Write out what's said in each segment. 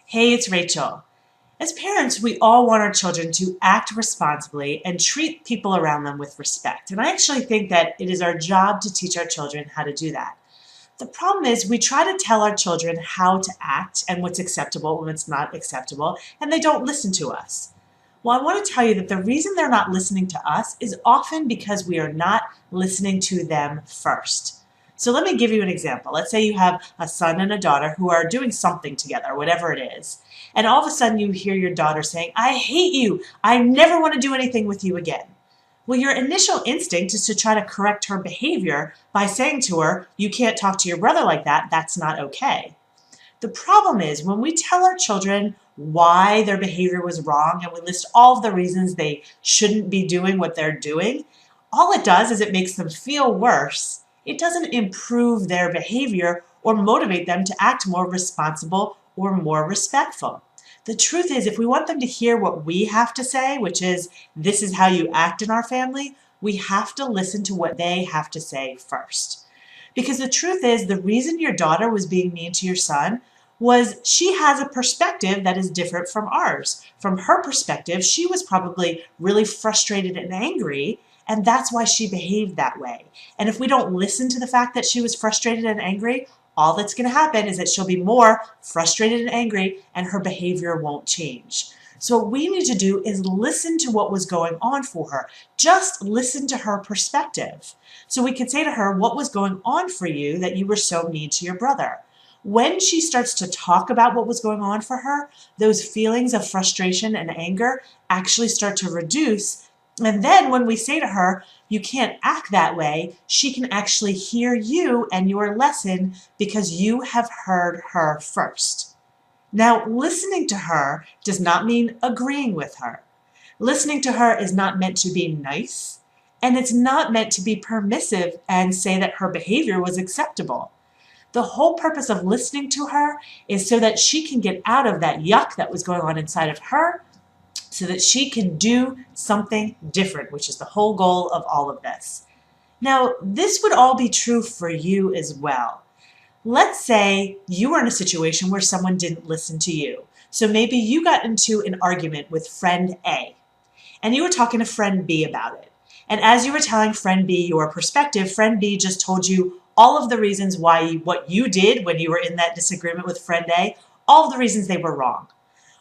Hey, it's Rachel. As parents, we all want our children to act responsibly and treat people around them with respect. And I actually think that it is our job to teach our children how to do that. The problem is we try to tell our children how to act and what's acceptable and what's not acceptable, and they don't listen to us. Well, I want to tell you that the reason they're not listening to us is often because we are not listening to them first. So let me give you an example. Let's say you have a son and a daughter who are doing something together, whatever it is. And all of a sudden you hear your daughter saying, "I hate you. I never want to do anything with you again." Well, your initial instinct is to try to correct her behavior by saying to her, "You can't talk to your brother like that. That's not okay." The problem is when we tell our children why their behavior was wrong and we list all of the reasons they shouldn't be doing what they're doing, all it does is it makes them feel worse. It doesn't improve their behavior or motivate them to act more responsible or more respectful. The truth is, if we want them to hear what we have to say, which is, "This is how you act in our family," we have to listen to what they have to say first. Because the truth is, the reason your daughter was being mean to your son was she has a perspective that is different from ours. From her perspective, she was probably really frustrated and angry, and that's why she behaved that way. And if we don't listen to the fact that she was frustrated and angry, all that's going to happen is that she'll be more frustrated and angry and her behavior won't change. So what we need to do is listen to what was going on for her. Just listen to her perspective. So we could say to her, "What was going on for you that you were so mean to your brother?" When she starts to talk about what was going on for her, those feelings of frustration and anger actually start to reduce. And then when we say to her, "You can't act that way," she can actually hear you and your lesson because you have heard her first. Now, listening to her does not mean agreeing with her. Listening to her is not meant to be nice, and it's not meant to be permissive and say that her behavior was acceptable. The whole purpose of listening to her is so that she can get out of that yuck that was going on inside of her, so that she can do something different, which is the whole goal of all of this. Now, this would all be true for you as well. Let's say you were in a situation where someone didn't listen to you. So maybe you got into an argument with friend A, and you were talking to friend B about it. And as you were telling friend B your perspective, friend B just told you all of the reasons why what you did when you were in that disagreement with friend A, all of the reasons they were wrong.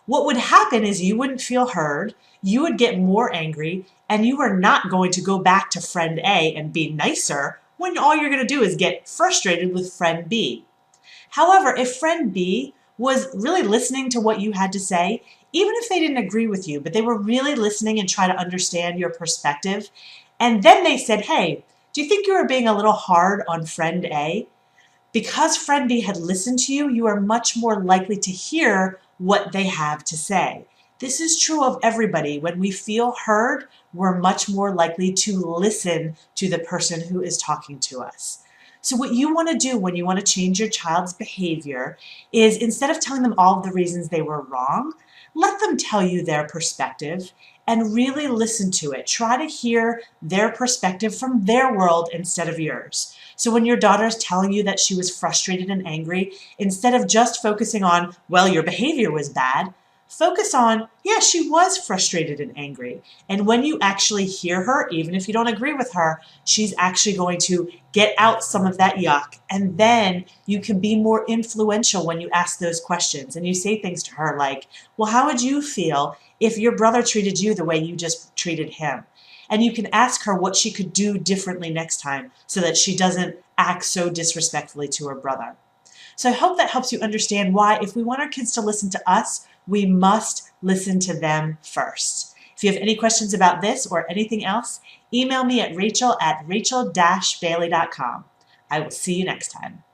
What would happen is you wouldn't feel heard, you would get more angry, and you are not going to go back to friend A and be nicer when all you're going to do is get frustrated with friend B. However, if friend B was really listening to what you had to say, even if they didn't agree with you, but they were really listening and trying to understand your perspective, and then they said, "Hey, do you think you were being a little hard on friend A?" Because friend B had listened to you, you are much more likely to hear what they have to say. This is true of everybody. When we feel heard, we're much more likely to listen to the person who is talking to us. So what you want to do when you want to change your child's behavior is, instead of telling them all of the reasons they were wrong, let them tell you their perspective and really listen to it. Try to hear their perspective from their world instead of yours. So when your daughter is telling you that she was frustrated and angry, instead of just focusing on, "Well, your behavior was bad," focus on, "Yeah, she was frustrated and angry." And when you actually hear her, even if you don't agree with her, she's actually going to get out some of that yuck. And then you can be more influential when you ask those questions. And you say things to her like, "Well, how would you feel if your brother treated you the way you just treated him?" And you can ask her what she could do differently next time so that she doesn't act so disrespectfully to her brother. So I hope that helps you understand why, if we want our kids to listen to us, we must listen to them first. If you have any questions about this or anything else, email me at rachel@rachel-bailey.com. I will see you next time.